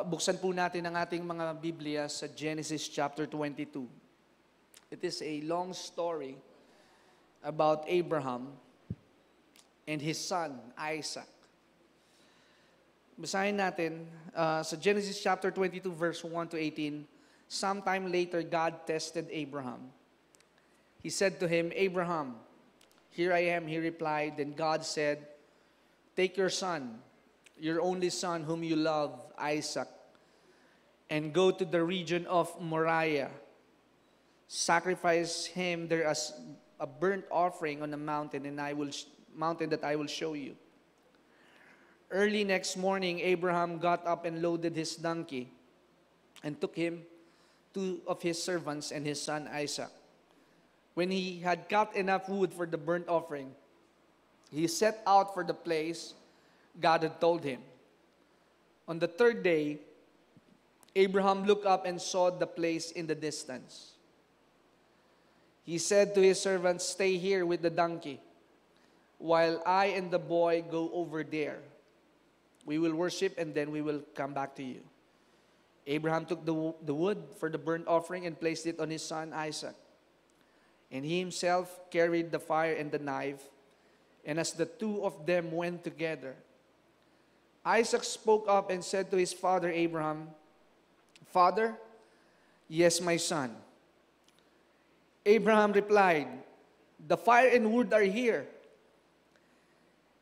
Buksan po natin ang ating mga Biblia sa Genesis chapter 22. It is a long story about Abraham and his son, Isaac. Basahin natin sa Genesis chapter 22 verse 1 to 18. Sometime later, God tested Abraham. He said to him, "Abraham, here I am," he replied. Then God said, "Take your son, your only son whom you love, Isaac, and go to the region of Moriah. Sacrifice him there as a burnt offering on a mountain, mountain that I will show you." Early next morning, Abraham got up and loaded his donkey and took him two of his servants and his son Isaac. When he had cut enough wood for the burnt offering, he set out for the place God had told him. On the third day, Abraham looked up and saw the place in the distance. He said to his servants, "Stay here with the donkey, while I and the boy go over there. We will worship and then we will come back to you." Abraham took the wood for the burnt offering and placed it on his son Isaac. And he himself carried the fire and the knife. And as the two of them went together, Isaac spoke up and said to his father Abraham, "Father?" "Yes, my son." Abraham replied, "The fire and wood are here."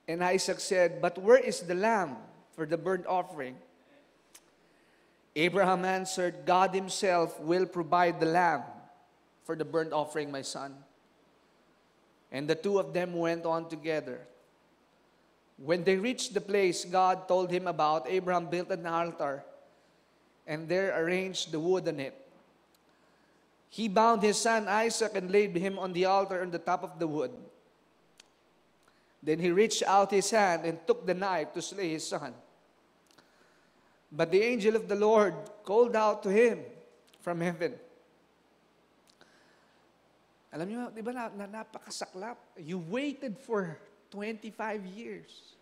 And Isaac said, "But where is the lamb for the burnt offering?" Abraham answered, "God himself will provide the lamb for the burnt offering, my son." And the two of them went on together. When they reached the place God told him about, Abraham built an altar and there arranged the wood on it. He bound his son Isaac and laid him on the altar on the top of the wood. Then he reached out his hand and took the knife to slay his son. But the angel of the Lord called out to him from heaven. Alam niyo, di ba napakasaklap? You waited for 25 years.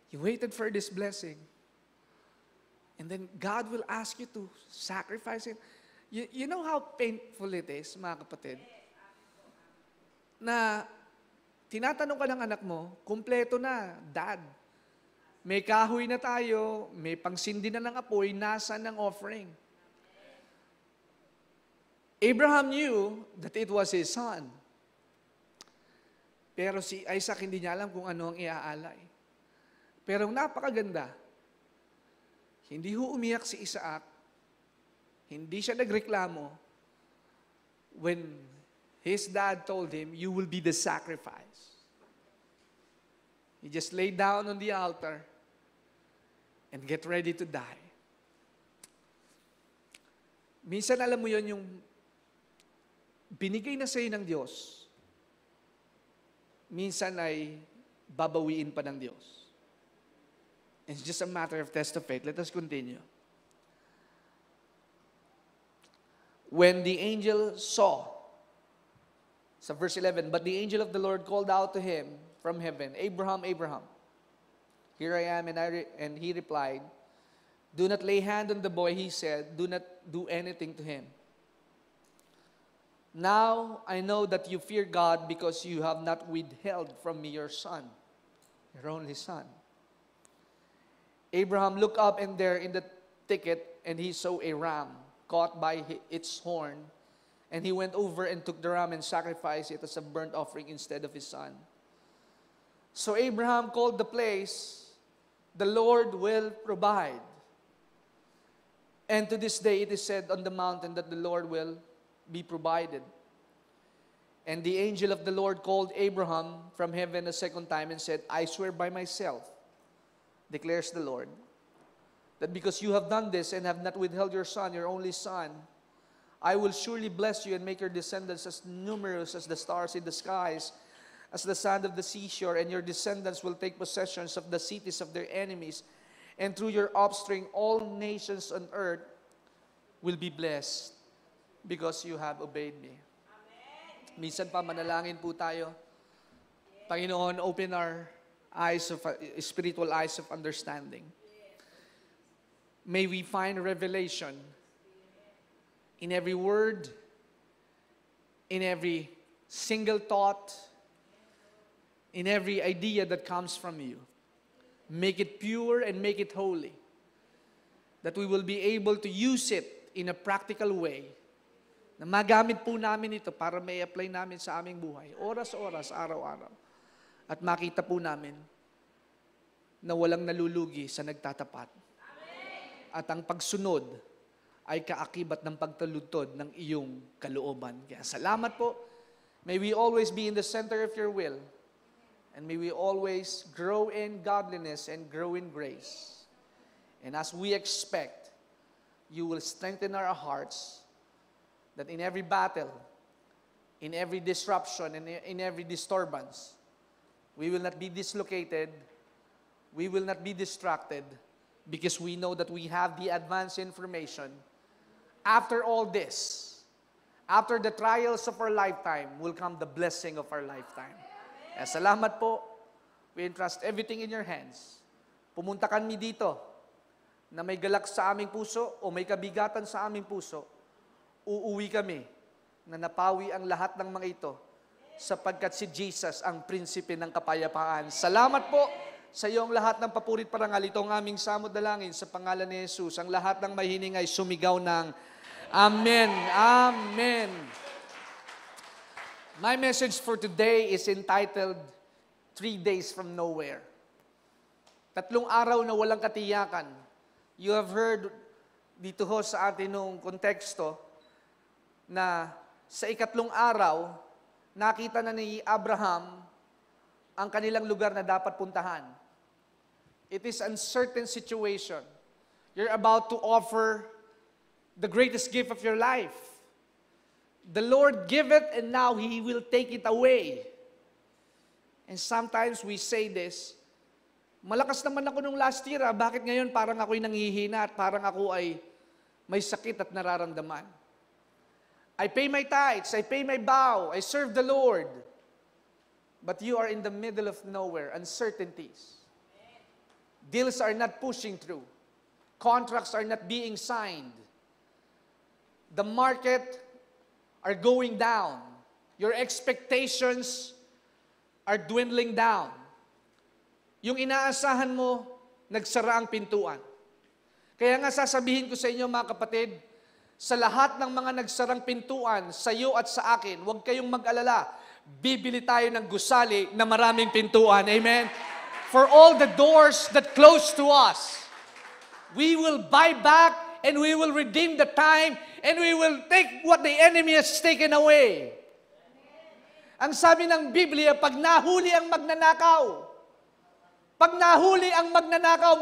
You waited for this blessing. And then God will ask you to sacrifice it. You know how painful it is, mga kapatid? Na tinatanong ka ng anak mo, kumpleto na, Dad. May kahoy na tayo, may pangsindi na ng apoy, nasa ng offering. Abraham knew that it was his son. Pero si Isaac hindi niya alam kung ano ang iaalay. Pero ang napakaganda, hindi ho umiyak si Isaac, hindi siya nagreklamo when his dad told him, "You will be the sacrifice." He just laid down on the altar and get ready to die. Minsan alam mo yon, yung binigay na sa'yo ng Diyos, minsan ay babawiin pa ng Diyos. It's just a matter of test of faith. Let us continue. When the angel saw, sa verse 11, but the angel of the Lord called out to him from heaven, "Abraham, Abraham, here I am." And he replied, "Do not lay hand on the boy," he said. "Do not do anything to him. Now I know that you fear God because you have not withheld from me your son, your only son." Abraham looked up, and there in the thicket, and he saw a ram caught by its horn. And he went over and took the ram and sacrificed it as a burnt offering instead of his son. So Abraham called the place, "The Lord will provide." And to this day it is said on the mountain that the Lord will be provided. And the angel of the Lord called Abraham from heaven a second time and said, "I swear by myself, declares the Lord, that because you have done this and have not withheld your son, your only son, I will surely bless you and make your descendants as numerous as the stars in the skies, as the sand of the seashore, and your descendants will take possessions of the cities of their enemies, and through your offspring all nations on earth will be blessed because you have obeyed me." Minsan pa manalangin po tayo. Panginoon, open our eyes of spiritual eyes of understanding. May we find revelation in every word, in every single thought, in every idea that comes from you. Make it pure and make it holy. That we will be able to use it in a practical way. Na magamit po namin ito para may apply namin sa aming buhay. Oras-oras, araw-araw. At makita po namin na walang nalulugi sa nagtatapat. At ang pagsunod ay kaakibat ng pagtalutod ng iyong kalooban. Kaya salamat po. May we always be in the center of your will. And may we always grow in godliness and grow in grace. And as we expect, you will strengthen our hearts that in every battle, in every disruption, and in every disturbance, we will not be dislocated, we will not be distracted, because we know that we have the advanced information. After all this, after the trials of our lifetime, will come the blessing of our lifetime. Kaya salamat po. We entrust everything in your hands. Pumunta kami dito na may galak sa aming puso o may kabigatan sa aming puso. Uuwi kami na napawi ang lahat ng mga ito sapagkat si Jesus ang prinsipe ng kapayapaan. Salamat po sa iyong lahat ng papurit parangal. Ito ang aming samot dalangin sa pangalan ni Jesus. Ang lahat ng may hiningay sumigaw ng Amen. Amen. My message for today is entitled 3 Days from Nowhere. 3 araw na walang katiyakan. You have heard dito ho sa atin nung konteksto na sa 3 araw, nakita na ni Abraham ang kanilang lugar na dapat puntahan. It is uncertain situation. You're about to offer the greatest gift of your life. The Lord give it and now He will take it away. And sometimes we say this, malakas naman ako nung last year, bakit ngayon parang ako'y nanghihina at parang ako ay may sakit at nararamdaman. I pay my tithes, I pay my vow, I serve the Lord. But you are in the middle of nowhere, uncertainties. Deals are not pushing through. Contracts are not being signed. The market are going down. Your expectations are dwindling down. Yung inaasahan mo, nagsara ang pintuan. Kaya nga sasabihin ko sa inyo mga kapatid, sa lahat ng mga nagsarang pintuan, sa iyo at sa akin, huwag kayong mag-alala. Bibili tayo ng gusali na maraming pintuan. Amen? For all the doors that close to us, we will buy back and we will redeem the time and we will take what the enemy has taken away. Ang sabi ng Biblia, pag nahuli ang magnanakaw,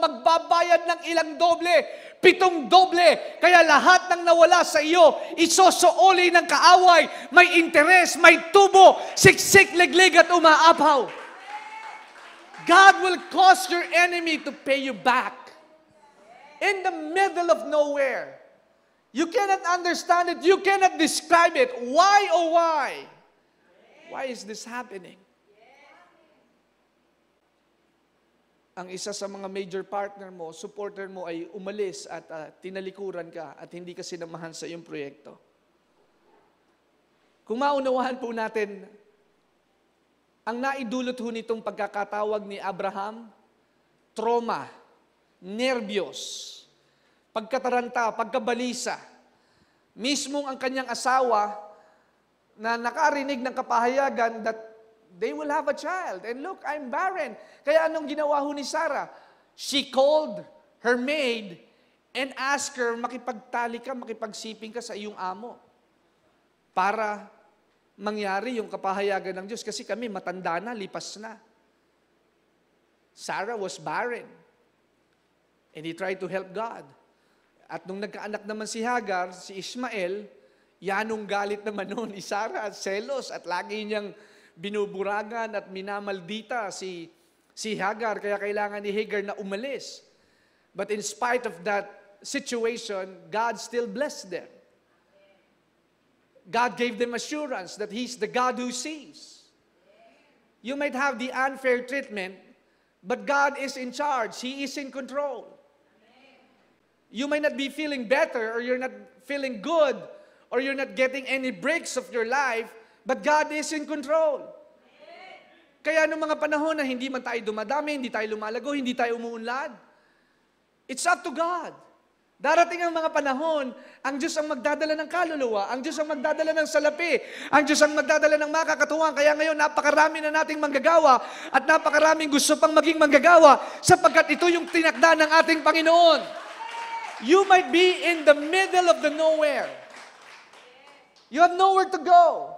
magbabayad ng ilang doble, 7 doble. Kaya lahat ng nawala sa iyo, isosooli ng kaaway, may interes, may tubo, siksik, leglig at umaapaw. God will cause your enemy to pay you back. In the middle of nowhere. You cannot understand it. You cannot describe it. Why, oh why? Why is this happening? Ang isa sa mga major partner mo, supporter mo ay umalis at tinalikuran ka at hindi ka sinamahan sa iyong proyekto. Kung maunawahan po natin, ang naidulot ho nitong pagkakatawag ni Abraham, trauma, nerbiyos, pagkataranta, pagkabalisa. Mismong ang kanyang asawa na nakarinig ng kapahayagan that they will have a child. And look, I'm barren. Kaya anong ginawa ho ni Sarah? She called her maid and asked her, makipagtali ka, makipagsiping ka sa iyong amo. Para mangyari yung kapahayagan ng Diyos. Kasi kami matanda na, lipas na. Sarah was barren. And he tried to help God. At nung nagkaanak naman si Hagar, si Ishmael, yanong galit naman noon ni Sarah at selos at lagi niyang binuburagan at minamaldita si Hagar. Kaya kailangan ni Hagar na umalis. But in spite of that situation, God still blessed them. God gave them assurance that He's the God who sees. You might have the unfair treatment, but God is in charge. He is in control. You might not be feeling better, or you're not feeling good, or you're not getting any breaks of your life, but God is in control. Kaya noong mga panahon na hindi man tayo dumadami, hindi tayo lumalago, hindi tayo umuunlad, it's up to God. Darating ang mga panahon, ang Diyos ang magdadala ng kaluluwa, ang Diyos ang magdadala ng salapi, ang Diyos ang magdadala ng makakatuwang. Kaya ngayon, napakarami na nating manggagawa at napakaraming gusto pang maging manggagawa sapagkat ito yung tinakda ng ating Panginoon. You might be in the middle of the nowhere. You have nowhere to go.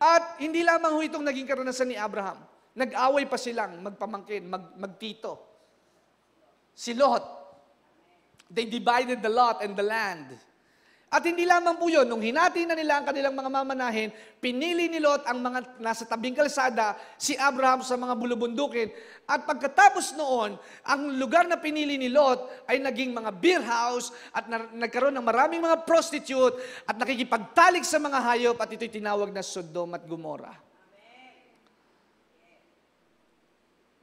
At hindi lamang ho itong naging karanasan ni Abraham. Nag-away pa silang magpamangkin, magtito. Si Lot. They divided the lot and the land. At hindi lamang po yun, nung hinati na nila ang kanilang mga mamanahin, pinili ni Lot ang mga nasa tabing kalsada, si Abraham sa mga bulubundukin. At pagkatapos noon, ang lugar na pinili ni Lot ay naging mga beer house at nagkaroon ng maraming mga prostitute at nakikipagtalik sa mga hayop at ito'y tinawag na Sodom at Gomorrah.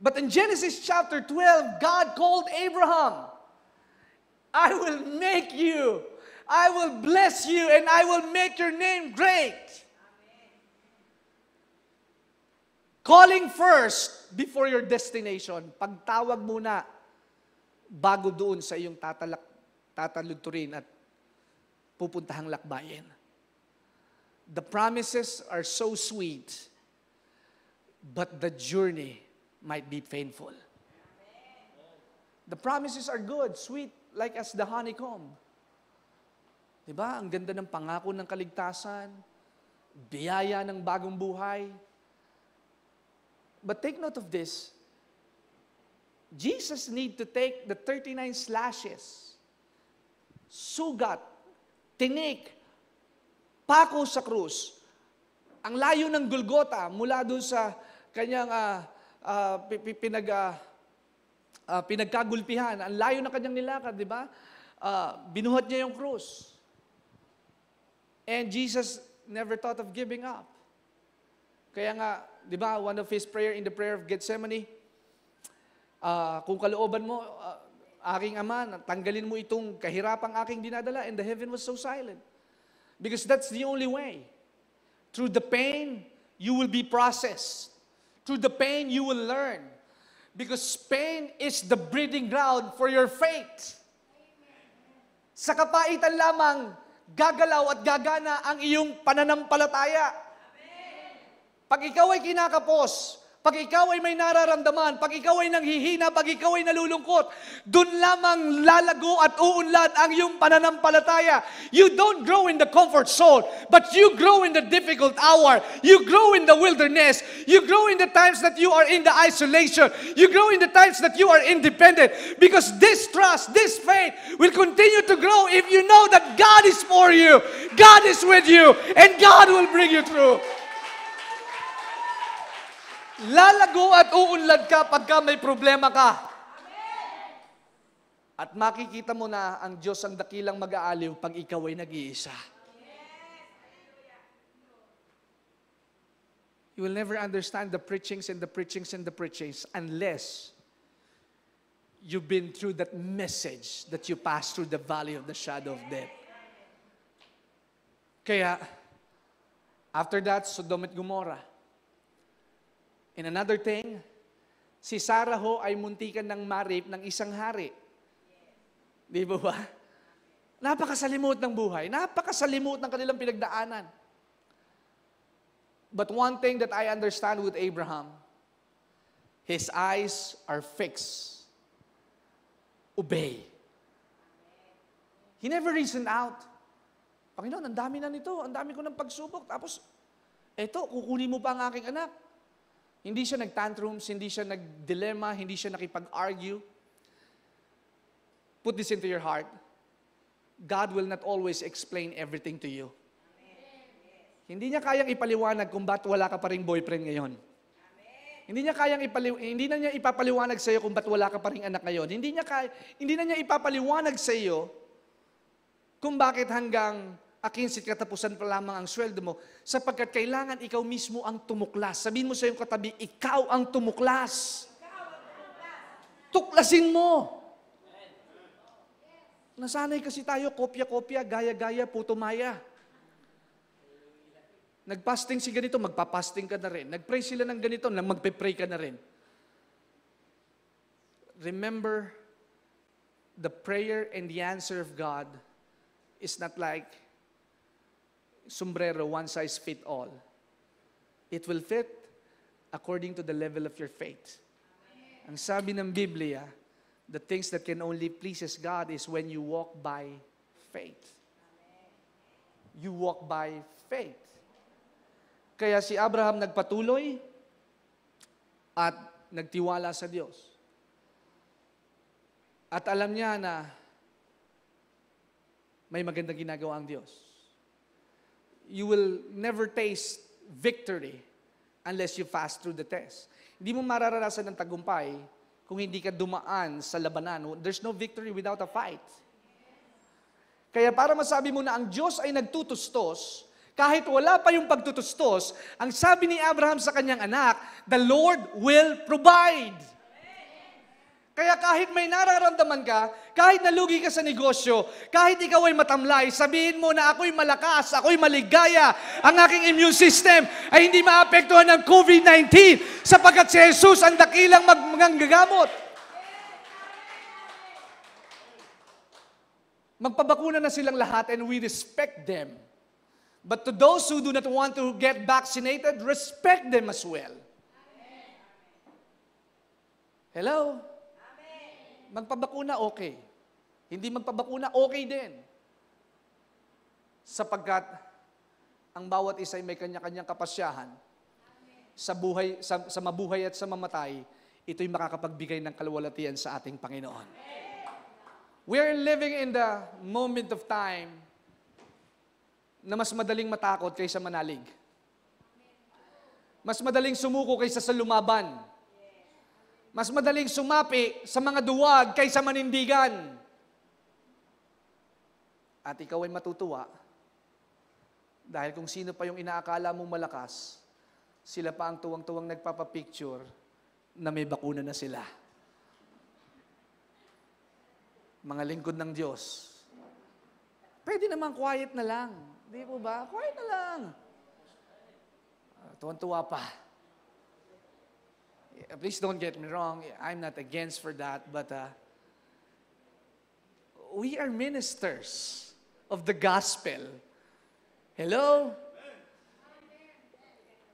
But in Genesis chapter 12, God called Abraham, I will make you, I will bless you, and I will make your name great. Calling first before your destination. Pagtawag muna bago doon sa iyong tataludturin at pupuntahang lakbayin. The promises are so sweet, but the journey might be painful. The promises are good, sweet, like as the honeycomb. Diba? Ang ganda ng pangako ng kaligtasan, biyaya ng bagong buhay. But take note of this. Jesus need to take the 39 slashes, sugat, tinik, pako sa krus. Ang layo ng Golgota mula doon sa kanyang pinagkagulpihan. Ang layo ng kanyang nilakad, di ba? Binuhat niya yung krus. And Jesus never thought of giving up. Kaya nga, di ba, one of His prayer in the prayer of Gethsemane, kung kalooban mo, aking Ama, tanggalin mo itong kahirapang aking dinadala, and the heaven was so silent. Because that's the only way. Through the pain, you will be processed. Through the pain, you will learn. Because pain is the breeding ground for your faith. Sa kapaitan lamang, gagalaw at gagana ang iyong pananampalataya. Pag ikaw ay kinakapos, pag ikaw ay may nararamdaman, pag ikaw ay nanghihina, pag ikaw ay nalulungkot, dun lamang lalago at uunlad ang iyong pananampalataya. You don't grow in the comfort zone, but you grow in the difficult hour. You grow in the wilderness. You grow in the times that you are in the isolation. You grow in the times that you are independent. Because this trust, this faith will continue to grow if you know that God is for you, God is with you, and God will bring you through. Lalago at uunlad ka pagka may problema ka. At makikita mo na ang Diyos ang dakilang mag-aaliw pag ikaw ay nag-iisa. You will never understand the preachings and the preachings and the preachings unless you've been through that message that you passed through the valley of the shadow of death. Kaya, after that, Sodom at Gomorrah. And another thing, si Sarah ho ay muntikan ng ma-rape ng isang hari. Di ba ba? Napakasalimot ng buhay. Napakasalimot ng kanilang pinagdaanan. But one thing that I understand with Abraham, his eyes are fixed. Obey. He never reasoned out. Panginoon, ang dami na nito. Ang dami ko ng pagsubok. Tapos, eto, kukunin mo pa ang aking anak. Hindi siya nag-tantrums, hindi siya nag-dilemma, hindi siya nakipag-argue. Put this into your heart. God will not always explain everything to you. Hindi niya kayang ipaliwanag kung ba't wala ka pa ring boyfriend ngayon. Hindi na niya ipapaliwanag sa iyo kung ba't wala ka pa ring anak ngayon. Hindi na niya ipapaliwanag sa iyo kung bakit hanggang 15 katapusan pa lamang ang sweldo mo, sapagkat kailangan ikaw mismo ang tumuklas. Sabihin mo sa iyong katabi, ikaw ang tumuklas. Tuklasin mo. Nasanay kasi tayo, kopya-kopya, gaya-gaya, puto-maya. Nagpasting si ganito, magpapasting ka na rin. Nagpray sila ng ganito, magpe-pray ka na rin. Remember, the prayer and the answer of God is not like sombrero, one size fit all. It will fit according to the level of your faith. Ang sabi ng Biblia, the things that can only pleases God is when you walk by faith. You walk by faith. Kaya si Abraham nagpatuloy at nagtiwala sa Diyos. At alam niya na may magandang ginagawa ang Diyos. You will never taste victory unless you fast through the test. Hindi mo mararanasan ng tagumpay kung hindi ka dumaan sa labanan. There's no victory without a fight. Kaya para masabi mo na ang Diyos ay nagtutustos, kahit wala pa yung pagtutustos, ang sabi ni Abraham sa kanyang anak, the Lord will provide. Kaya kahit may nararamdaman ka, kahit nalugi ka sa negosyo, kahit ikaw ay matamlay, sabihin mo na ako'y malakas, ako'y maligaya, ang aking immune system ay hindi maapektuhan ng COVID-19 sapagkat si Jesus ang dakilang manggagamot. Magpabakuna na silang lahat and we respect them. But to those who do not want to get vaccinated, respect them as well. Hello? Magpabakuna, okay. Hindi magpabakuna, okay din. Sapagkat ang bawat isa ay may kanya-kanyang kapasyahan. Sa buhay, sa mabuhay at sa mamatay, ito'y makakapagbigay ng kaluwalhatian sa ating Panginoon. We're living in the moment of time na mas madaling matakot kaysa manalig. Mas madaling sumuko kaysa sa lumaban. Mas madaling sumapi sa mga duwag kaysa manindigan. At ikaw ay matutuwa dahil kung sino pa yung inaakala mong malakas, sila pa ang tuwang-tuwang nagpapapicture na may bakuna na sila. Mga lingkod ng Diyos, pwede naman quiet na lang. Di po ba? Quiet na lang. Tuwan-tuwa pa. Please don't get me wrong. I'm not against for that, but we are ministers of the gospel. Hello?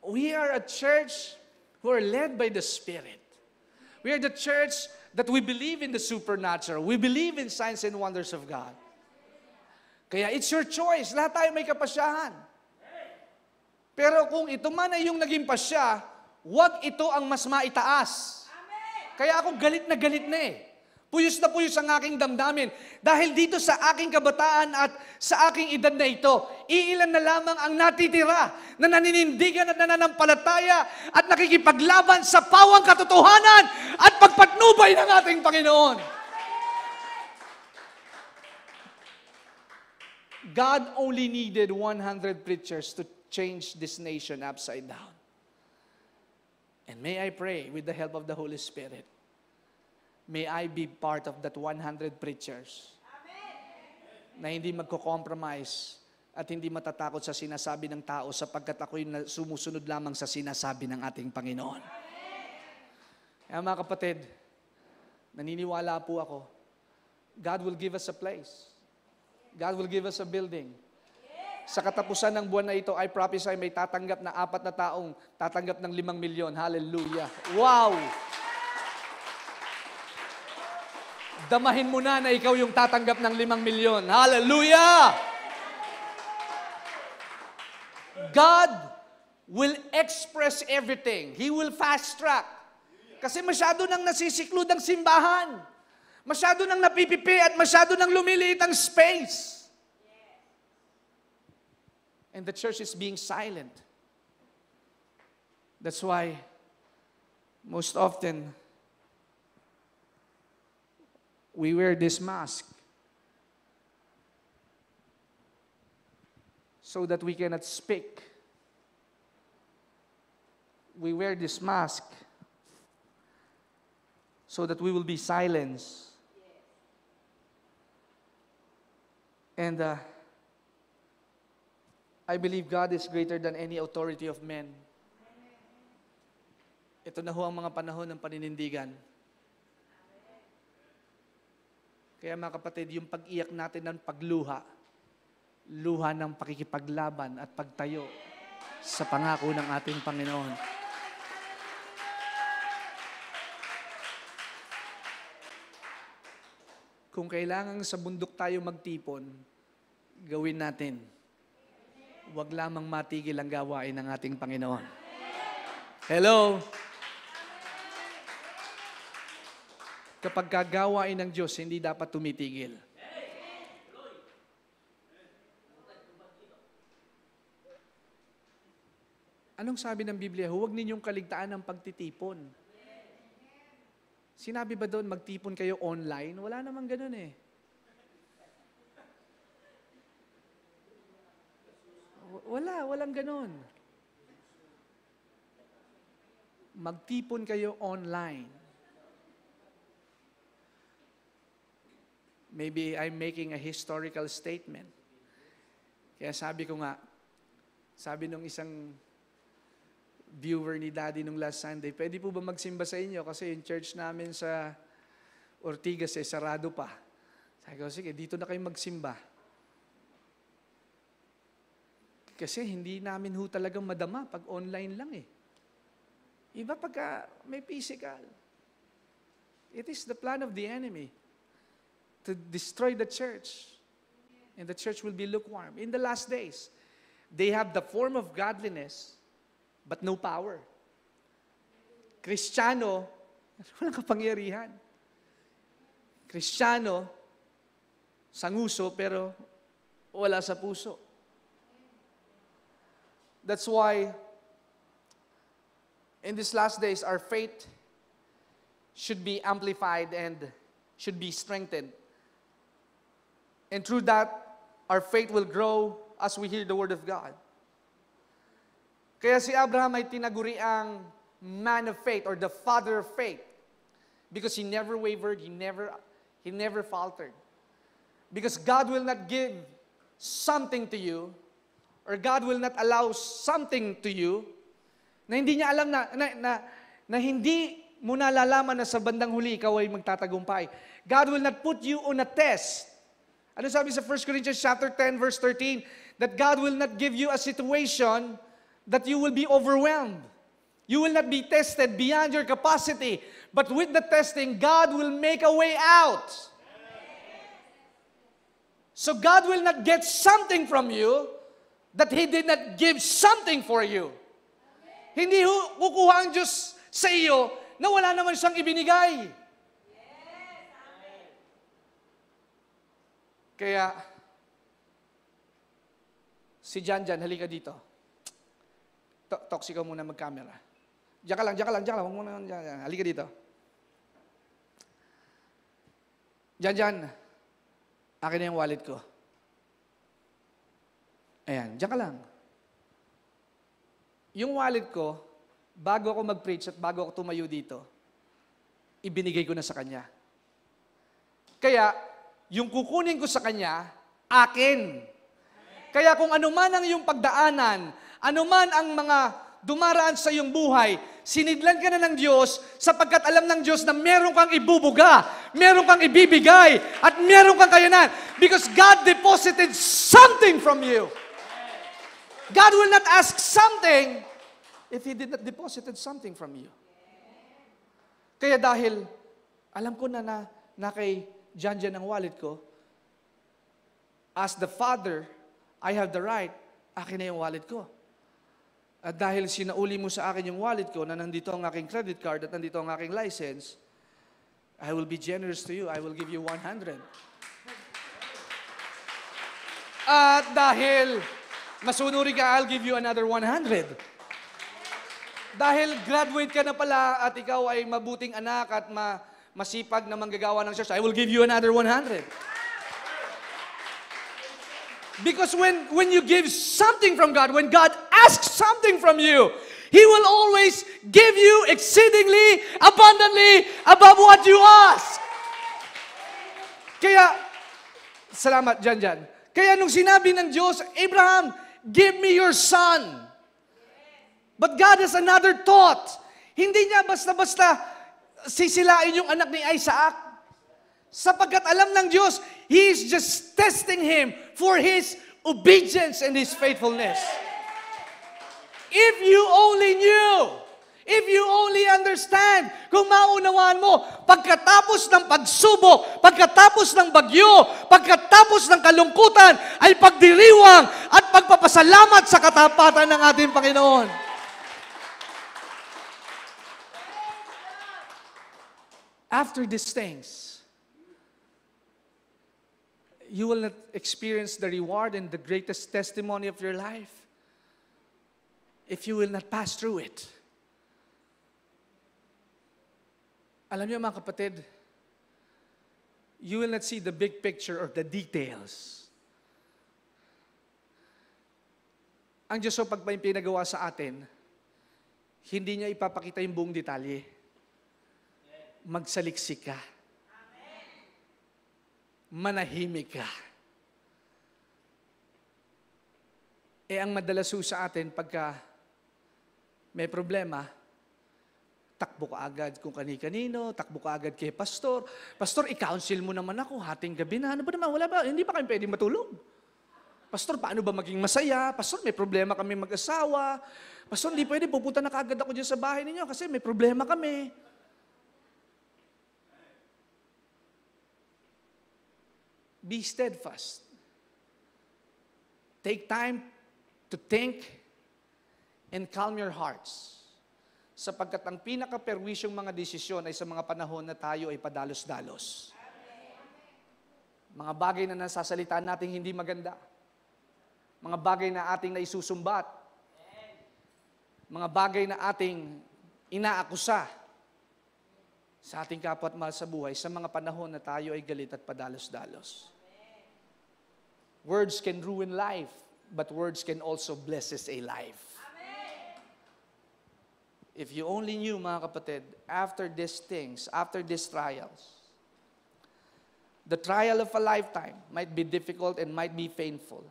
We are a church who are led by the Spirit. We are the church that we believe in the supernatural. We believe in signs and wonders of God. Kaya it's your choice. Lahat tayo may kapasyahan. Pero kung ito man ay yung naging pasya, huwag ito ang mas maitaas. Kaya ako galit na eh. Puyos na puyos ang aking damdamin. Dahil dito sa aking kabataan at sa aking edad na ito, iilan na lamang ang natitira na naninindigan at nananampalataya at nakikipaglaban sa pawang katotohanan at pagpatnubay ng ating Panginoon. God only needed 100 preachers to change this nation upside down. And may I pray with the help of the Holy Spirit, may I be part of that 100 preachers. Amen. Na hindi magko-compromise at hindi matatakot sa sinasabi ng tao sapagkat ako'y sumusunod lamang sa sinasabi ng ating Panginoon. Kaya mga kapatid, naniniwala po ako, God will give us a place. God will give us a building. Sa katapusan ng buwan na ito, I prophesy may tatanggap na 4 na taong tatanggap ng 5 milyon. Hallelujah. Wow! Damahin mo na ikaw yung tatanggap ng 5 milyon. Hallelujah! God will express everything. He will fast track. Kasi masyado nang nasisiklod ang simbahan. Masyado nang napipipi at masyado nang lumiliit ang space. And the church is being silent. That's why, most often, we wear this mask so that we cannot speak. We wear this mask so that we will be silenced. And I believe God is greater than any authority of men. Ito na ho ang mga panahon ng paninindigan. Kaya mga kapatid, yung pag-iyak natin ng pagluha, luha ng pakikipaglaban at pagtayo sa pangako ng ating Panginoon. Kung kailangan sa bundok tayo magtipon, gawin natin. Huwag lamang matigil ang gawain ng ating Panginoon. Hello? Kapag gagawain ng Diyos, hindi dapat tumitigil. Anong sabi ng Biblia? Huwag ninyong kaligtaan ng pagtitipon. Sinabi ba doon, magtipon kayo online? Wala namang ganun eh. Walang ganun. Magtipon kayo online. Maybe I'm making a historical statement. Kaya sabi ko nga, sabi nung isang viewer ni Daddy nung last Sunday, pwede po ba magsimba sa inyo? Kasi yung church namin sa Ortigas sarado pa. Sabi ko, sige, dito na kayo magsimba. Kasi hindi namin ho talagang madama pag online lang eh. Iba pagka may physical. It is the plan of the enemy to destroy the church. And the church will be lukewarm. In the last days, they have the form of godliness, but no power. Kristiyano, walang kapangyarihan. Kristiyano, sanguso, pero wala sa puso. That's why, in these last days, our faith should be amplified and should be strengthened. And through that, our faith will grow as we hear the Word of God. Kaya si Abraham ay tinaguri ang man of faith or the father of faith because he never wavered, he never faltered. Because God will not give something to you or God will not allow something to you na hindi niya alam na hindi mo nalalaman na sa bandang huli ikaw ay magtatagumpay. God will not put you on a test. Ano sabi sa 1 Corinthians chapter 10 verse 13? That God will not give you a situation that you will be overwhelmed. You will not be tested beyond your capacity. But with the testing, God will make a way out. So God will not get something from you that He did not give something for you. Hindi kukuha ang Diyos sa iyo na wala naman siyang ibinigay. Kaya, si Jan, halika dito. Toxic ka muna mag-camera. Diyan ka lang. Huwag muna, dyan. Halika dito. Jan, akin na yung wallet ko. Ayan, diyan ka lang. Yung wallet ko, bago ako mag-preach at bago ako tumayo dito, ibinigay ko na sa kanya. Kaya, yung kukunin ko sa kanya, akin. Kaya kung anuman ang iyong pagdaanan, anuman ang mga dumaraan sa iyong buhay, sinidlan ka na ng Diyos sapagkat alam ng Diyos na meron kang ibubuga, meron kang ibibigay, at meron kang kayanan. Because God deposited something from you. God will not ask something if He did not deposited something from you. Kaya dahil, alam ko na kay Jan ang wallet ko, as the father, I have the right, akin na yung wallet ko. At dahil sinauli mo sa akin yung wallet ko, na nandito ang aking credit card at nandito ang aking license, I will be generous to you. I will give you 100. At dahil masunuri ka, I'll give you another 100. Dahil graduate ka na pala at ikaw ay mabuting anak at masipag na manggagawa ng church, I will give you another 100. Because when you give something from God, when God asks something from you, He will always give you exceedingly, abundantly, above what you ask. Kaya, salamat Jan. Kaya nung sinabi ng Diyos, Abraham, give me your son. But God has another thought. Hindi niya basta-basta sisilain yung anak ni Isaac. Sapagkat alam ng Diyos, He is just testing him for his obedience and his faithfulness. If you only knew, if you only understand, kung maunawaan mo, pagkatapos ng pagsubok, pagkatapos ng bagyo, pagkatapos ng kalungkutan, ay pagdiriwang at pagpapasalamat sa katapatan ng ating Panginoon. After these things, you will not experience the reward and the greatest testimony of your life if you will not pass through it. Alam niyo mga kapatid, you will not see the big picture or the details. Ang Diyos so pag may pinagawa sa atin, hindi niya ipapakita yung buong detalye. Magsaliksik ka. Manahimik ka. Ang madalas sa atin pagka may problema, takbo ka agad kung kani-kanino, takbo ka agad kay pastor. Pastor, i-counsel mo naman ako, hating gabi na. Ano ba naman? Wala ba? Hindi pa kami pwedeng matulog. Pastor, paano ba maging masaya? Pastor, may problema kami mag-asawa. Pastor, hindi pwede, pupunta na kaagad ako dyan sa bahay ninyo kasi may problema kami. Be steadfast. Take time to think and calm your hearts. Sapagkat ang pinaka-perwisyong mga desisyon ay sa mga panahon na tayo ay padalos-dalos. Mga bagay na nasasalitaan natin hindi maganda. Mga bagay na ating naisusumbat. Mga bagay na ating inaakusa sa ating kapwa at mahal sa buhay sa mga panahon na tayo ay galit at padalos-dalos. Words can ruin life, but words can also bless a life. If you only knew, mga kapatid, after these things, after these trials, the trial of a lifetime might be difficult and might be painful.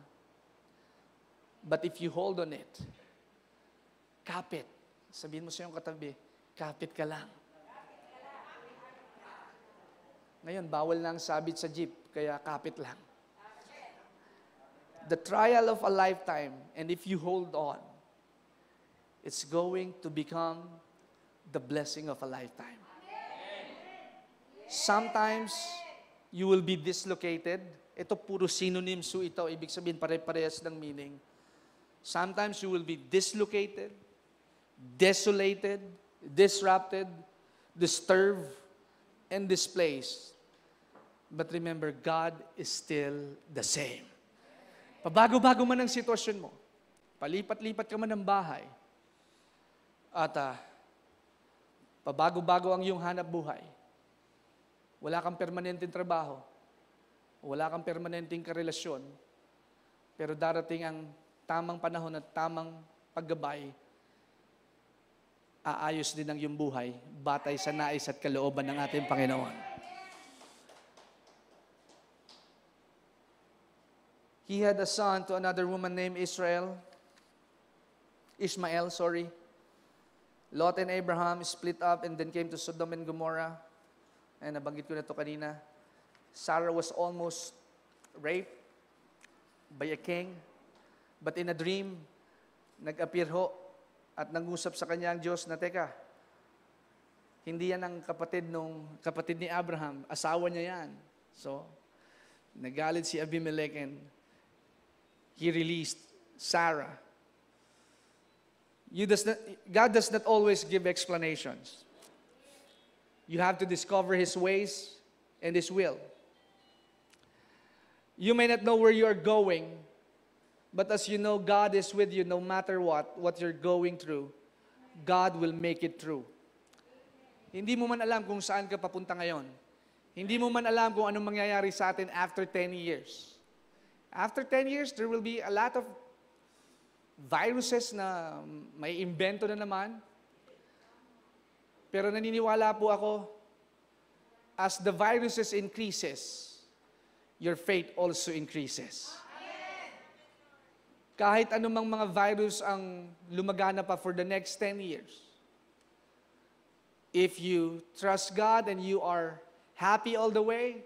But if you hold on it, kapit. Sabihin mo sa iyong katabi, kapit ka lang. Ngayon, bawal na ang sabit sa jeep, kaya kapit lang. The trial of a lifetime, and if you hold on, it's going to become the blessing of a lifetime. Sometimes, you will be dislocated. Ito puro synonyms so ito, ibig sabihin pare-parehas ng meaning. Sometimes you will be dislocated, desolated, disrupted, disturbed, and displaced. But remember, God is still the same. Pabago-bago man ang sitwasyon mo, palipat-lipat ka man ng bahay, at pabago-bago ang iyong hanap buhay, wala kang permanenteng trabaho, wala kang permanenteng karelasyon, pero darating ang tamang panahon at tamang paggabay, aayos din ang iyong buhay, batay sa nais at kalooban ng ating Panginoon. He had a son to another woman named Ishmael. Lot and Abraham split up and then came to Sodom and Gomorrah. And nabanggit ko na ito kanina. Sarah was almost raped by a king. But in a dream, nag-appear ho at nag-usap sa kanya ang Diyos na, teka, hindi yan ang kapatid ni Abraham. Asawa niya yan. So, nagalit si Abimelech and he released Sarah. God does not always give explanations. You have to discover His ways and His will. You may not know where you are going, but as you know, God is with you no matter what you're going through. God will make it through. Hindi mo man alam kung saan ka papunta ngayon. Hindi mo man alam kung anong mangyayari sa atin after 10 years. After 10 years, there will be a lot of viruses na may imbento na naman. Pero naniniwala po ako, as the viruses increases, your faith also increases. kahit anumang mga virus ang lumagana pa for the next 10 years, if you trust God and you are happy all the way,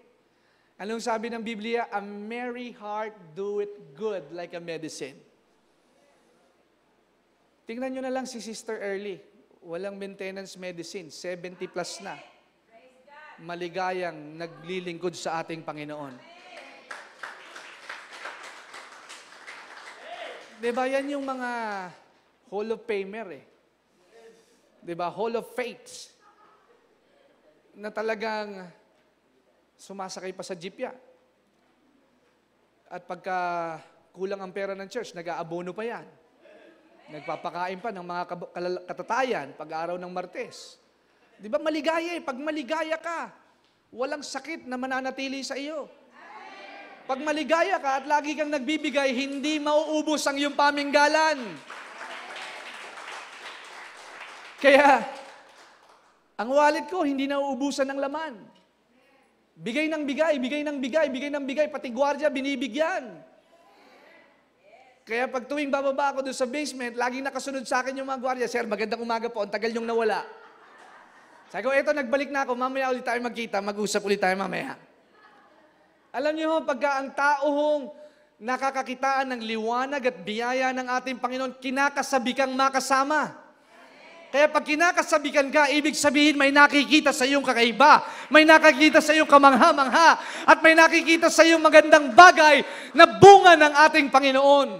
anong sabi ng Biblia? A merry heart doeth good like a medicine. Tingnan nyo na lang si Sister Early. Walang maintenance medicine. 70 plus na. Maligayang naglilingkod sa ating Panginoon. Diba yan yung mga Hall of Famer eh. Diba? Hall of Fates. Na talagang sumasakay pa sa jeep yan. At pagka kulang ang pera ng church, nag-aabono pa yan. Nagpapakain pa ng mga katatayan pag-araw ng Martes. Di ba maligaya eh? Pag maligaya ka, walang sakit na mananatili sa iyo. Pag maligaya ka at lagi kang nagbibigay, hindi mauubos ang iyong paminggalan. Kaya, ang wallet ko hindi nauubusan ng laman. Bigay ng bigay, bigay ng bigay, bigay ng bigay, pati gwardiya binibigyan. Kaya pag tuwing bababa ako doon sa basement, laging nakasunod sa akin yung mga gwardiya, "Sir, magandang umaga po, ang tagal niyong nawala." Sabi ko, "Eto, nagbalik na ako, mamaya ulit tayo magkita, mag-usap ulit tayo mamaya." Alam niyo, pagka ang taong nakakakitaan ng liwanag at biyaya ng ating Panginoon, kinakasabi kang makasama. Kaya pag kinakasabikan ka, ibig sabihin may nakikita sa iyong kakaiba, may nakikita sa iyong kamangha-mangha, at may nakikita sa iyong magandang bagay na bunga ng ating Panginoon.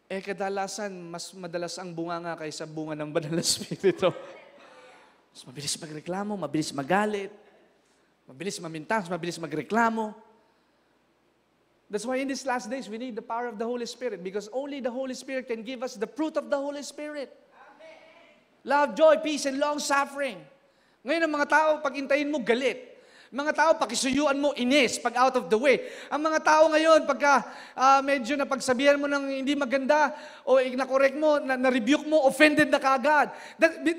Kadalasan, mas madalas ang bunga nga kaysa bunga ng Banal na Espiritu. Mas mabilis magreklamo, mabilis magalit, mabilis mamintas, mabilis magreklamo. That's why in these last days, we need the power of the Holy Spirit because only the Holy Spirit can give us the fruit of the Holy Spirit. Love, joy, peace, and long-suffering. Ngayon ang mga tao, pag intayin mo, galit. Mga tao, pakisuyuan mo, inis, pag out of the way. Ang mga tao ngayon, pagka medyo napagsabihan mo ng hindi maganda, o na-correct mo, na-rebuke mo, offended na kaagad.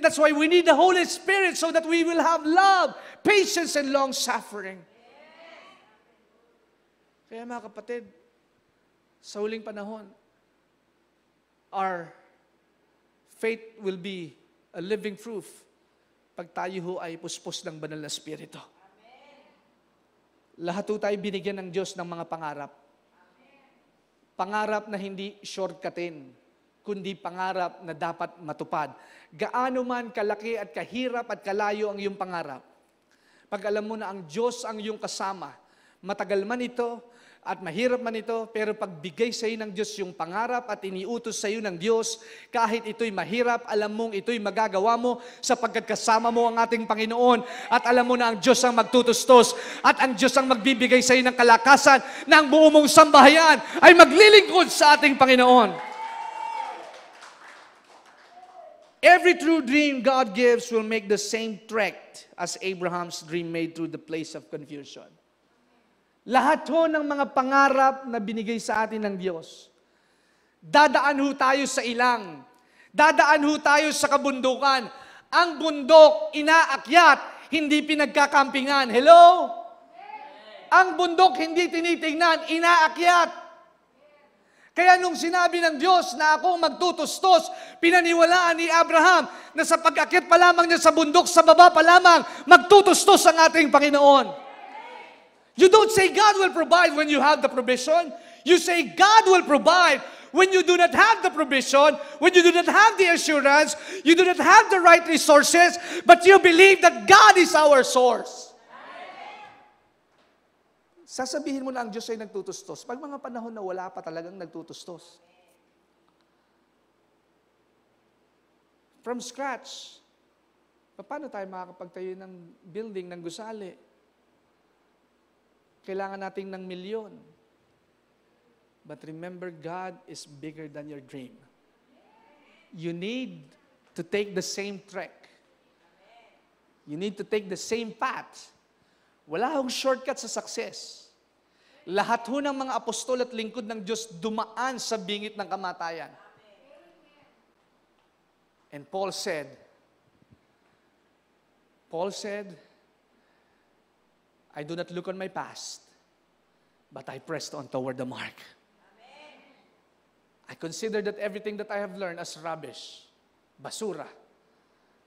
That's why we need the Holy Spirit so that we will have love, patience, and long-suffering. Kaya mga kapatid, sa huling panahon, our faith will be a living proof pag tayo ho ay puspos ng Banal na Espiritu. Lahat ho tayo binigyan ng Diyos ng mga pangarap. Pangarap na hindi shortcutin, kundi pangarap na dapat matupad. Gaano man kalaki at kahirap at kalayo ang iyong pangarap, pag alam mo na ang Diyos ang iyong kasama, matagal man ito, at mahirap man ito, pero pagbigay sa iyo ng Diyos yung pangarap at iniutos sa iyo ng Diyos, kahit ito'y mahirap, alam mong ito'y magagawa mo sapagkat kasama mo ang ating Panginoon at alam mo na ang Diyos ang magtutustos at ang Diyos ang magbibigay sa iyo ng kalakasan na ang buong mong sambahayan ay maglilingkod sa ating Panginoon. Every true dream God gives will make the same trek as Abraham's dream made through the place of confusion. Lahat ho ng mga pangarap na binigay sa atin ng Diyos, dadaan ho tayo sa ilang, dadaan ho tayo sa kabundukan. Ang bundok, inaakyat, hindi pinagkakampingan. Hello? Ang bundok, hindi tinitingnan, inaakyat. Kaya nung sinabi ng Diyos na ako magtutustos, pinaniwalaan ni Abraham na sa pag-akyat pa lamang niya sa bundok, sa baba pa lamang, magtutustos ang ating Panginoon. You don't say God will provide when you have the provision. You say God will provide when you do not have the provision, when you do not have the assurance, you do not have the right resources, but you believe that God is our source. Sasabihin mo na ang Diyos ay nagtutustos. Pag mga panahon na wala pa talagang nagtutustos. From scratch. Paano tayo makakapagtayo ng building ng gusali? Kailangan natin ng milyon. But remember, God is bigger than your dream. You need to take the same trek. You need to take the same path. Wala hong shortcut sa success. Lahat ho ng mga apostol at lingkod ng Diyos dumaan sa bingit ng kamatayan. And Paul said, I do not look on my past, but I pressed on toward the mark. I consider that everything that I have learned as rubbish, basura.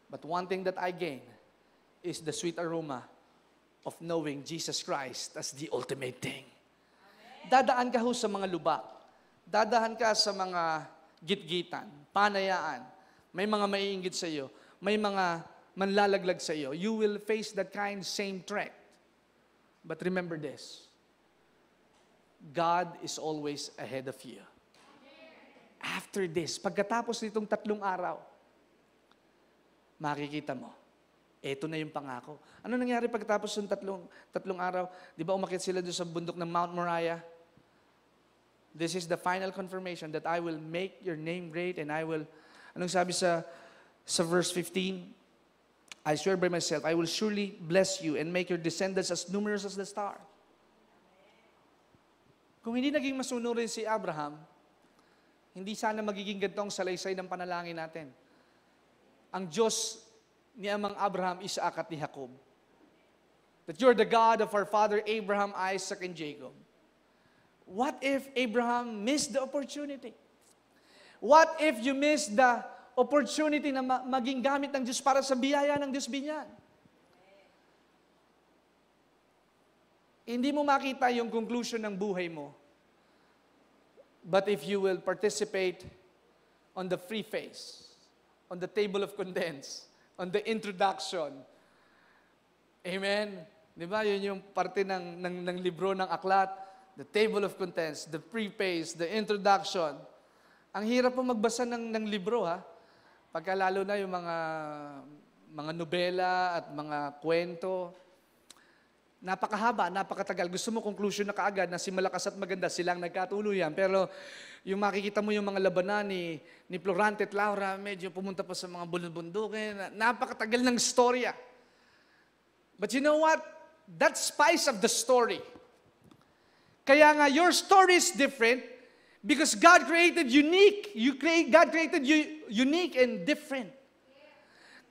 But one thing that I gain is the sweet aroma of knowing Jesus Christ as the ultimate thing. Dadaan ka ho sa mga lubak. Dadahan ka sa mga gitgitan, panayaan. May mga maiinggit sa iyo. May mga manlalaglag sa iyo. You will face that kind same threat. But remember this. God is always ahead of you. After this, pagkatapos nitong 3 araw, makikita mo, eto na yung pangako. Ano nangyari pagkatapos ng tatlong araw? Di ba umakyat sila doon sa bundok ng Mount Moriah? This is the final confirmation that I will make your name great and I will, anong sabi sa verse 15? I swear by myself, I will surely bless you and make your descendants as numerous as the star. Kung hindi naging masunurin si Abraham, hindi sana magiging ganito ang salaysay ng panalangin natin. Ang Diyos ni amang Abraham, Isaac at ni Jacob. That you're the God of our father Abraham, Isaac, and Jacob. What if Abraham missed the opportunity? What if you missed the opportunity na maging gamit ng Diyos para sa biyaya ng Diyos binyan? Hindi mo makita yung conclusion ng buhay mo. But if you will participate on the free phase, on the table of contents, on the introduction, amen? Di ba? Yun yung parte ng libro ng aklat, the table of contents, the free phase, the introduction. Ang hirap po magbasa ng libro, ha? Pagka lalo na yung mga nobela at mga kwento, napakahaba, napakatagal. Gusto mo conclusion na kaagad na si Malakas at Maganda silang nagkatuluyan. Pero yung makikita mo yung mga labanan ni Florante at Laura, medyo pumunta pa sa mga bundukin. Napakatagal ng storya. But you know what? That's spice of the story. Kaya nga, your story is different because God created unique. God created you unique and different.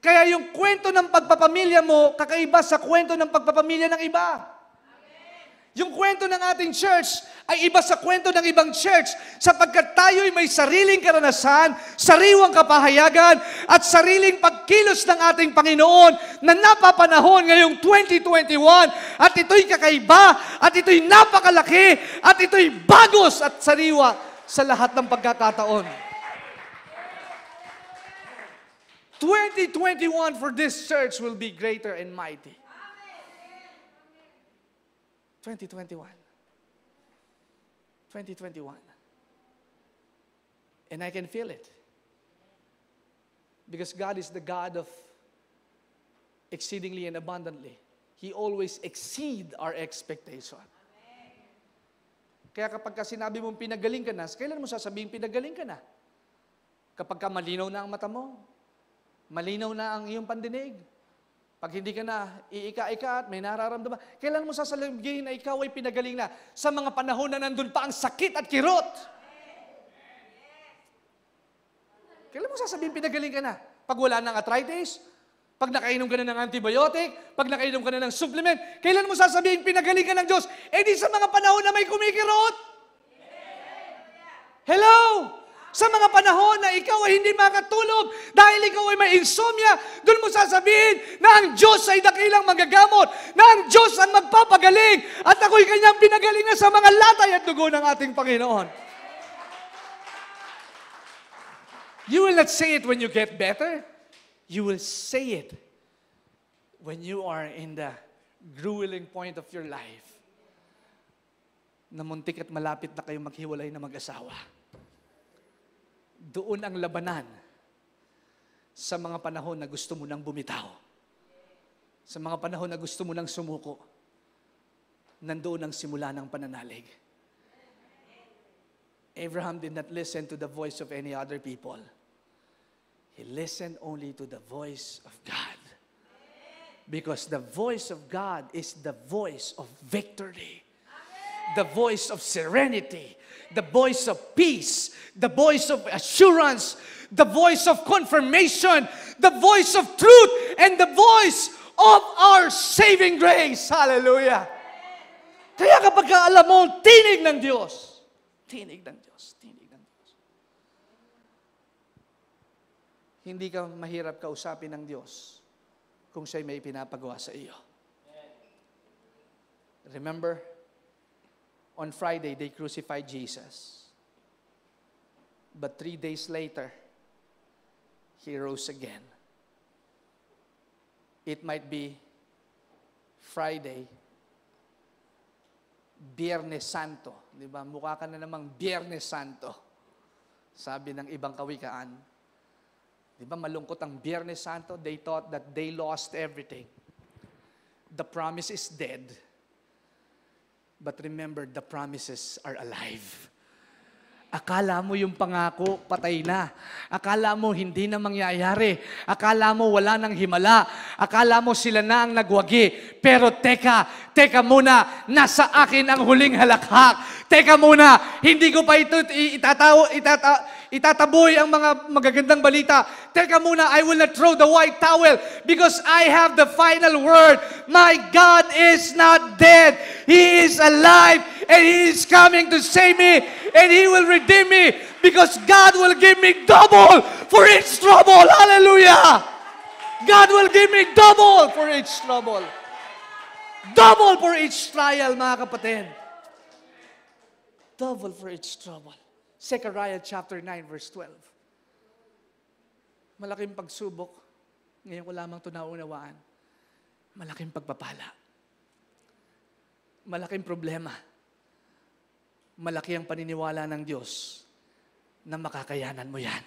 Kaya yung kwento ng pagpapamilya mo, kakaiba sa kwento ng pagpapamilya ng iba. Amen. Yung kwento ng ating church ay iba sa kwento ng ibang church sapagkat tayo'y may sariling karanasan, sariwang kapahayagan, at sariling pagkilos ng ating Panginoon na napapanahon ngayong 2021. At ito'y kakaiba, at ito'y napakalaki, at ito'y bagos at sariwa sa lahat ng pagkakataon. 2021 for this church will be greater and mighty. 2021. 2021. And I can feel it. Because God is the God of exceedingly and abundantly. He always exceed our expectation. Kaya kapag sinabi mong pinagaling ka na, kailan mo sasabihin pinagaling ka na? Kapag malinaw na ang mata mo, malinaw na ang iyong pandinig. Pag hindi ka na iika-ika at may nararamdaman, kailan mo sasabihin na ikaw ay pinagaling na sa mga panahon na nandun pa ang sakit at kirot? Kailan mo sasabihin pinagaling ka na? Pag wala ng arthritis? Pag nakainom ka na ng antibiotic? Pag nakainom ka na ng supplement? Kailan mo sasabihin pinagaling ka ng Diyos? Eh di sa mga panahon na may kumikirot? Hello? Sa mga panahon na ikaw ay hindi makatulog dahil ikaw ay may insomnia, doon mo sasabihin na ang Diyos ay dakilang magagamot, na ang Diyos ang magpapagaling, at ako'y kanyang pinagalingan sa mga latay at dugo ng ating Panginoon. You will not say it when you get better. You will say it when you are in the grueling point of your life na muntik at malapit na kayong maghiwalay na mag-asawa. Doon ang labanan sa mga panahon na gusto mo nang bumitaw. Sa mga panahon na gusto mo nang sumuko. Nandoon ang simula ng pananalig. Abraham did not listen to the voice of any other people. He listened only to the voice of God. Because the voice of God is the voice of victory. The voice of serenity, the voice of peace, the voice of assurance, the voice of confirmation, the voice of truth, and the voice of our saving grace. Hallelujah! Kaya kapag alam mo, tinig ng Diyos. Tinig ng Diyos. Tinig ng Diyos. hindi ka mahirap kausapin ng Diyos kung siya'y may pinapagawa sa iyo. Remember, on Friday, they crucified Jesus. But 3 days later, He rose again. It might be Friday, Biyernes Santo. Di ba? Mukha ka na namang Biyernes Santo. Sabi ng ibang kawikaan. Di ba malungkot ang Biyernes Santo? They thought that they lost everything. The promise is dead. But remember, the promises are alive. Akala mo yung pangako, patay na. Akala mo hindi na mangyayari. Akala mo wala nang himala. Akala mo sila na ang nagwagi. Pero teka muna, nasa akin ang huling halakhak. Teka muna, hindi ko pa ito itataboy ang mga magagandang balita. Teka muna, I will not throw the white towel because I have the final word. My God is not dead. He is alive and He is coming to save me and He will redeem me because God will give me double for each trouble. Hallelujah! God will give me double for each trouble. Double for each trial, mga kapatid. Double for each trouble. Zechariah chapter 9 verse 12. Malaking pagsubok. Ngayon ko lamang ito naunawaan. Malaking pagpapala. Malaking problema. Malaki ang paniniwala ng Diyos na makakayanan mo yan.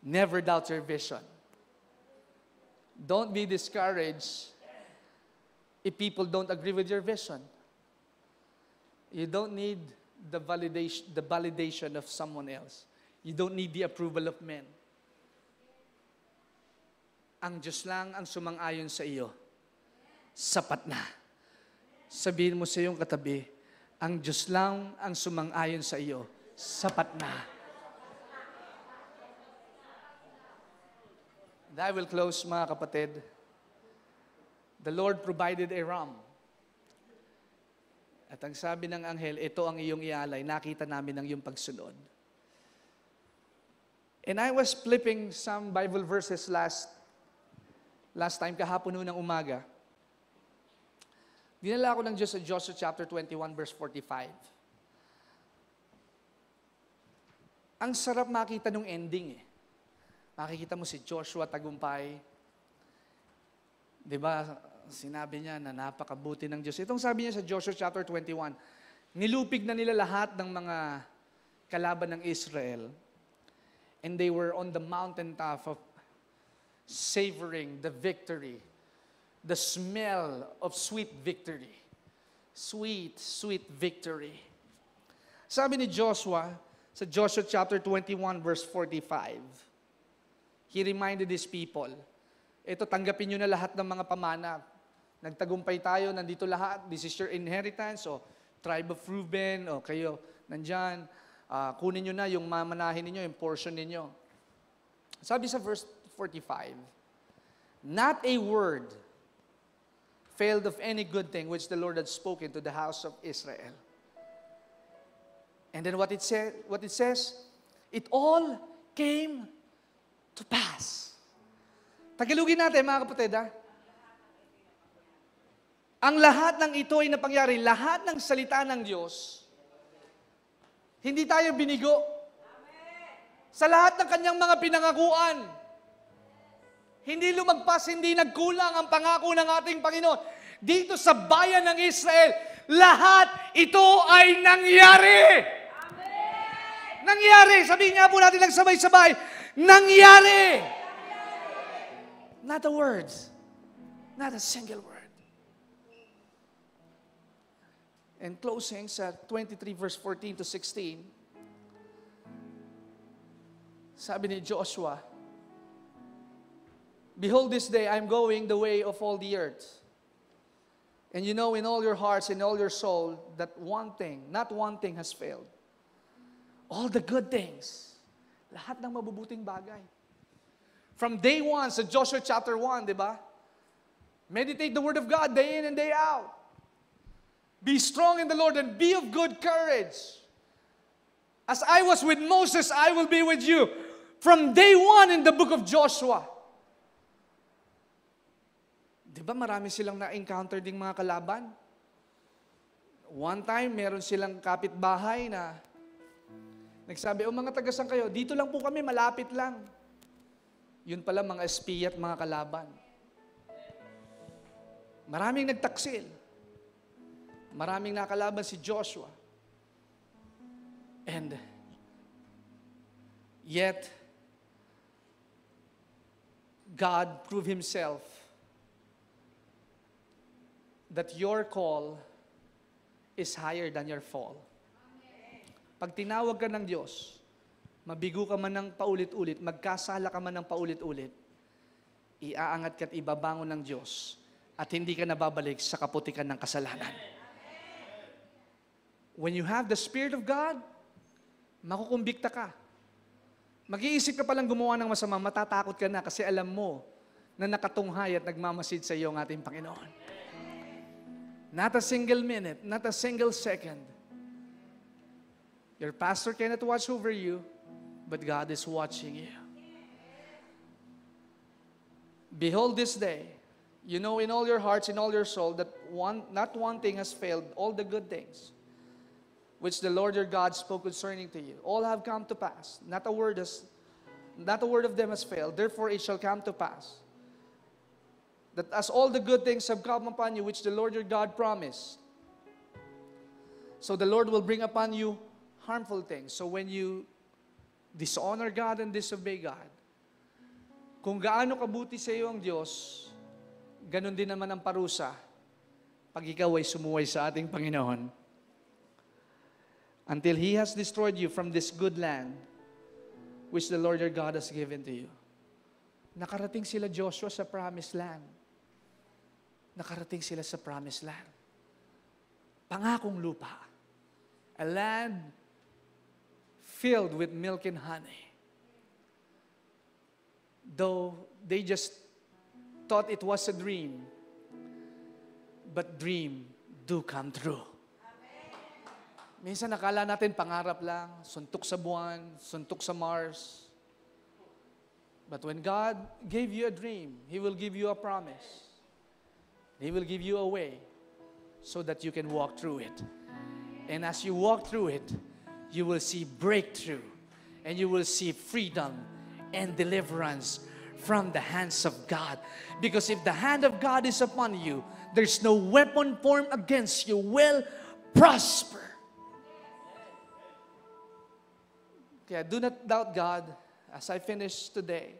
Never doubt your vision. Don't be discouraged if people don't agree with your vision. You don't need the validation of someone else. You don't need the approval of men. Ang Diyos lang ang sumang-ayon sa iyo. Sapat na. Sabihin mo sa iyong katabi, ang Diyos lang ang sumang-ayon sa iyo. Sapat na. And I will close, mga kapatid. The Lord provided a ram. At ang sabi ng anghel, ito ang iyong ialay. Nakita namin ang iyong pagsunod. And I was flipping some Bible verses last time, kahapon noon ng umaga. Dinala ako ng Diyos sa Joshua chapter 21, verse 45. Ang sarap makita nung ending eh. Makikita mo si Joshua tagumpay. Diba, sinabi niya na napakabuti ng Diyos. Itong sabi niya sa Joshua chapter 21, nilupig na nila lahat ng mga kalaban ng Israel. And they were on the mountaintop of savoring the victory. The smell of sweet victory. Sweet, sweet victory. Sabi ni Joshua, sa Joshua chapter 21 verse 45, he reminded his people, ito, tanggapin nyo na lahat ng mga pamana. Nagtagumpay tayo, nandito lahat, this is your inheritance, o tribe of Reuben, o kayo, nandyan, kunin nyo na yung mamanahin ninyo, yung portion ninyo. Sabi sa verse 45, not a word failed of any good thing which the Lord had spoken to the house of Israel. And then what it says, it all came to pass. Tagalogin natin, mga kapatid, ha? Ang lahat ng ito ay napangyari, lahat ng salita ng Diyos, hindi tayo binigo. Sa lahat ng kanyang mga pinangakuan, hindi lumagpas, hindi nagkulang ang pangako ng ating Panginoon. Dito sa bayan ng Israel, lahat ito ay nangyari. Amen. Nangyari. Sabihin nga po natin lang sabay-sabay, nangyari. Not a word. Not a single word. And closing sa 23 verse 14 to 16, sabi ni Joshua, behold, this day I am going the way of all the earth. And you know in all your hearts and all your soul that one thing, not one thing has failed. All the good things. Lahat ng mabubuting bagay. From day 1 sa Joshua chapter 1, di ba? Meditate the word of God day in and day out. Be strong in the Lord and be of good courage. As I was with Moses, I will be with you. From day one in the book of Joshua. Di ba marami silang na-encounter ding mga kalaban? One time, meron silang kapitbahay na nagsabi, mga taga-san kayo, dito lang po kami, malapit lang. Yun pala mga espiya at mga kalaban. Maraming nagtaksil. Maraming nakalaban si Joshua. And yet, God proved Himself that your call is higher than your fall. Pag tinawag ka ng Diyos, mabigo ka man ng paulit-ulit, magkasala ka man ng paulit-ulit, iaangat ka at ibabangon ng Diyos at hindi ka nababalik sa kaputikan ng kasalanan. When you have the Spirit of God, makukumbikta ka. Mag-iisip ka palang gumawa ng masama, matatakot ka na kasi alam mo na nakatunghay at nagmamasid sa iyo ang ating Panginoon. Not a single minute, not a single second. Your pastor cannot watch over you, but God is watching you. Behold this day, you know in all your hearts, in all your soul, that not one thing has failed, all the good things which the Lord your God spoke concerning to you. All have come to pass. Not a word of them has failed. Therefore it shall come to pass, that as all the good things have come upon you, which the Lord your God promised, so the Lord will bring upon you harmful things. So when you dishonor God and disobey God, kung gaano kabuti sa iyo ang Diyos, ganun din naman ang parusa pag ikaw ay sumuway sa ating Panginoon. Until He has destroyed you from this good land, which the Lord your God has given to you. Nakarating sila, Joshua, sa promised land. Nakarating sila sa promised land. Pangakong lupa. A land filled with milk and honey. Though they just thought it was a dream, but dream do come true. Minsan nakala natin pangarap lang, suntok sa buwan, suntok sa Mars. But when God gave you a dream, He will give you a promise. He will give you a way so that you can walk through it. And as you walk through it, you will see breakthrough and you will see freedom and deliverance from the hands of God. Because if the hand of God is upon you, there's no weapon formed against you will prosper. Kaya do not doubt God. As I finish today,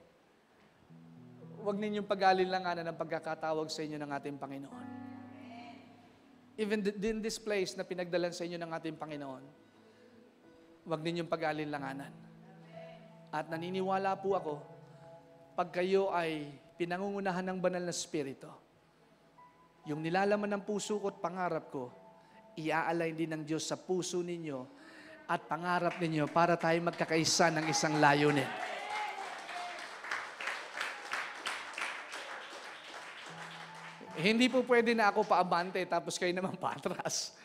huwag ninyong pag-alinlanganan ng pagkakatawag sa inyo ng ating Panginoon. Even in this place na pinagdalan sa inyo ng ating Panginoon, huwag ninyong pag-alinlanganan. At naniniwala po ako, pag kayo ay pinangungunahan ng banal na Espiritu, yung nilalaman ng puso ko at pangarap ko, iaalay din ng Diyos sa puso ninyo at pangarap ninyo para tayo magkakaisa ng isang layunin. Hindi po pwede na ako paabante tapos kayo naman paatras.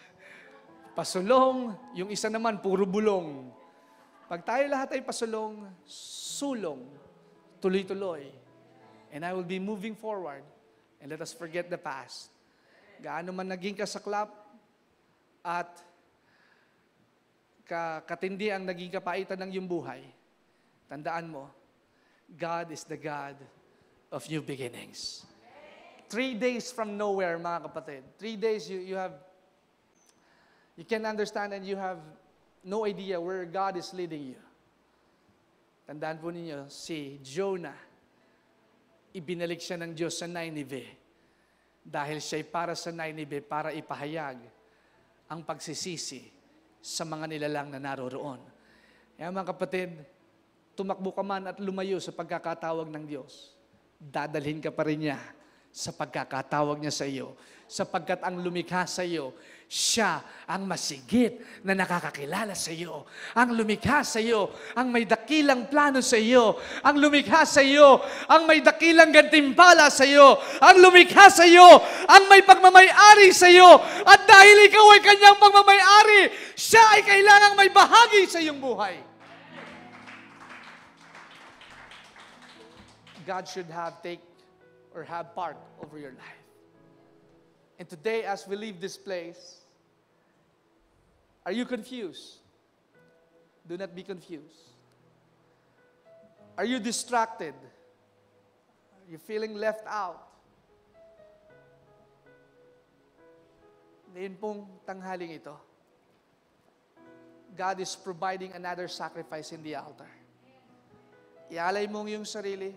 Pasulong, yung isa naman puro bulong. Pag tayo lahat ay pasulong, sulong, tuloy-tuloy. And I will be moving forward. And let us forget the past. Gaano man naging kasaklap at katindi ang naging kapaitan ng iyong buhay, tandaan mo, God is the God of new beginnings. 3 days from nowhere, mga kapatid. 3 days you can understand and you have no idea where God is leading you. Tandaan po ninyo, si Jonah, ibinalik siya ng Diyos sa Nineveh dahil siya'y para sa Nineveh para ipahayag ang pagsisisi sa mga nilalang na naroroon. Kaya mga kapatid, tumakbo ka man at lumayo sa pagkakatawag ng Diyos, dadalhin ka pa rin niya sa pagkakatawag niya sa iyo. Sapagkat ang lumikha sa iyo, siya ang masigit na nakakakilala sa iyo. Ang lumikha sa iyo, ang may dakilang plano sa iyo. Ang lumikha sa iyo, ang may dakilang gantimpala sa iyo. Ang lumikha sa iyo, ang may pagmamayari sa iyo. At dahil ikaw ay kanyang pagmamayari, siya ay kailangang may bahagi sa iyong buhay. God should have part over your life. And today, as we leave this place, are you confused? Do not be confused. Are you distracted? Are you feeling left out? Ngayon pong tanghaling ito, God is providing another sacrifice in the altar. Ialay mong yung sarili,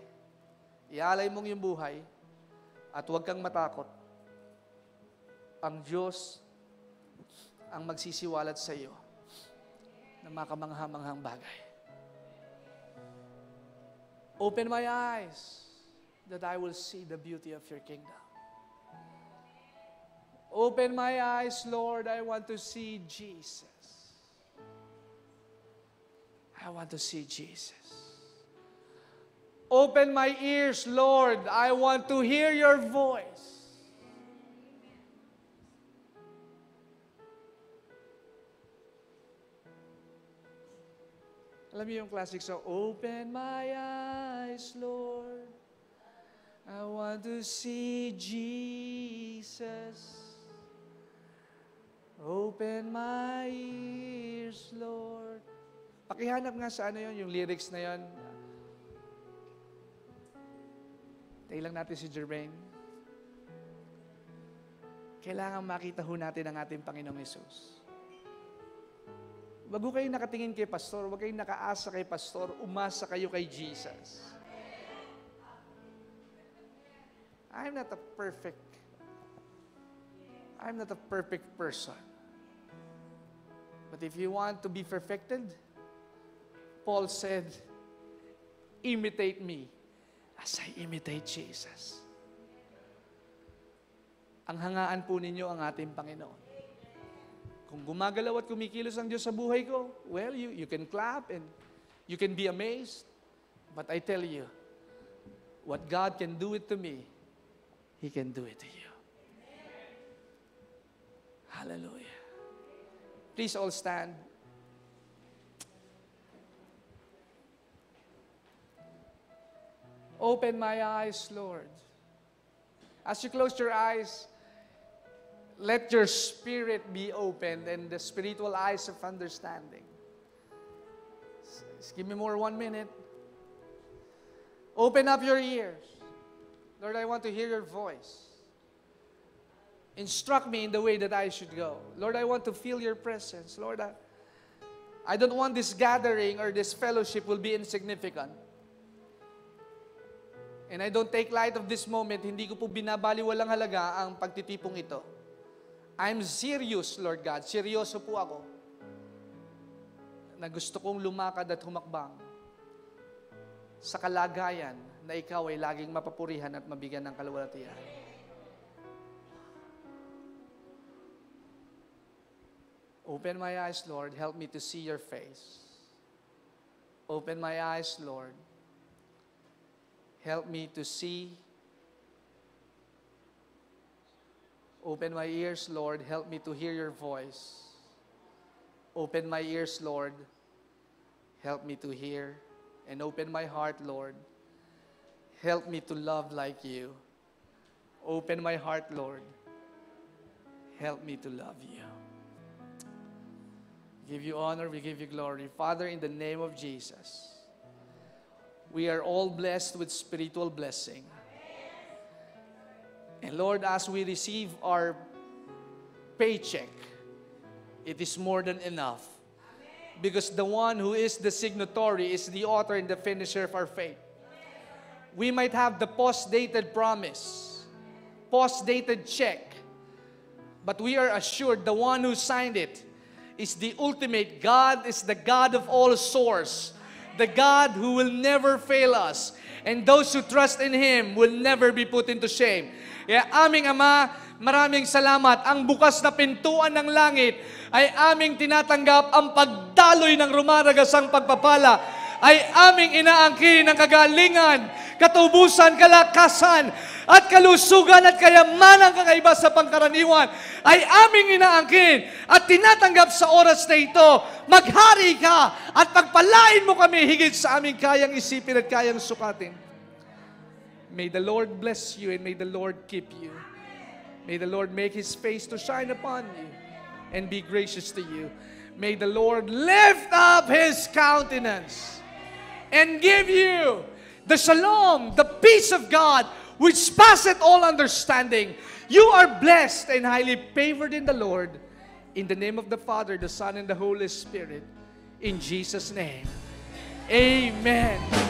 ialay mong yung buhay, at huwag kang matakot. Ang Diyos ang magsisiwalat sa iyo ng makamangha-manghang bagay. Open my eyes that I will see the beauty of your kingdom. Open my eyes, Lord, I want to see Jesus. I want to see Jesus. Open my ears, Lord, I want to hear your voice. Alam niyo yung classic song, Open my eyes, Lord, I want to see Jesus. Open my ears, Lord. Pakihanap nga sa ano yun, yung lyrics na yun. Tayo lang natin si Jermaine. Kailangan makita ho natin ang ating Panginoong Hesus. Wag kayong nakatingin kay pastor, wag kayong nakaasa kay pastor, umasa kayo kay Jesus. I'm not a perfect person. But if you want to be perfected, Paul said, imitate me as I imitate Jesus. Ang hangaan po ninyo ang ating Panginoon. Kung gumagalaw at kumikilos ang Diyos sa buhay ko, well, you can clap and you can be amazed. But I tell you, what God can do it to me, He can do it to you. Hallelujah. Please all stand. Open my eyes, Lord. As you close your eyes, let your spirit be opened and the spiritual eyes of understanding. Just give me more 1 minute. Open up your ears. Lord, I want to hear your voice. Instruct me in the way that I should go. Lord, I want to feel your presence. Lord, I don't want this gathering or this fellowship will be insignificant. And I don't take light of this moment. Hindi ko po binabaliwalang halaga ang pagtitipong ito. I'm serious, Lord God. Seryoso po ako na gusto kong lumakad at humakbang sa kalagayan na ikaw ay laging mapapurihan at mabigyan ng kaluwalhatian. Open my eyes, Lord. Help me to see your face. Open my eyes, Lord. Help me to see. Open my ears, Lord. Help me to hear your voice. Open my ears, Lord. Help me to hear. And open my heart, Lord. Help me to love like you. Open my heart, Lord. Help me to love you. We give you honor, we give you glory. Father, in the name of Jesus, we are all blessed with spiritual blessing. And Lord, as we receive our paycheck, it is more than enough. Because the one who is the signatory is the author and the finisher of our faith. We might have the post-dated promise, post-dated check, but we are assured the one who signed it is the ultimate. God is the God of all source, the God who will never fail us, and those who trust in Him will never be put into shame. Kaya aming Ama, maraming salamat. Ang bukas na pintuan ng langit ay aming tinatanggap. Ang pagdaloy ng rumaragasang pagpapala ay aming inaangkin ng kagalingan, katubusan, kalakasan, at kalusugan at kayamanang kakaiba sa pangkaraniwan ay aming inaangkin at tinatanggap sa oras na ito. Maghari ka at pagpalain mo kami higit sa aming kayang isipin at kayang sukatin. May the Lord bless you and may the Lord keep you. May the Lord make His face to shine upon you and be gracious to you. May the Lord lift up His countenance and give you the shalom, the peace of God, which passeth all understanding. You are blessed and highly favored in the Lord. In the name of the Father, the Son, and the Holy Spirit. In Jesus' name. Amen.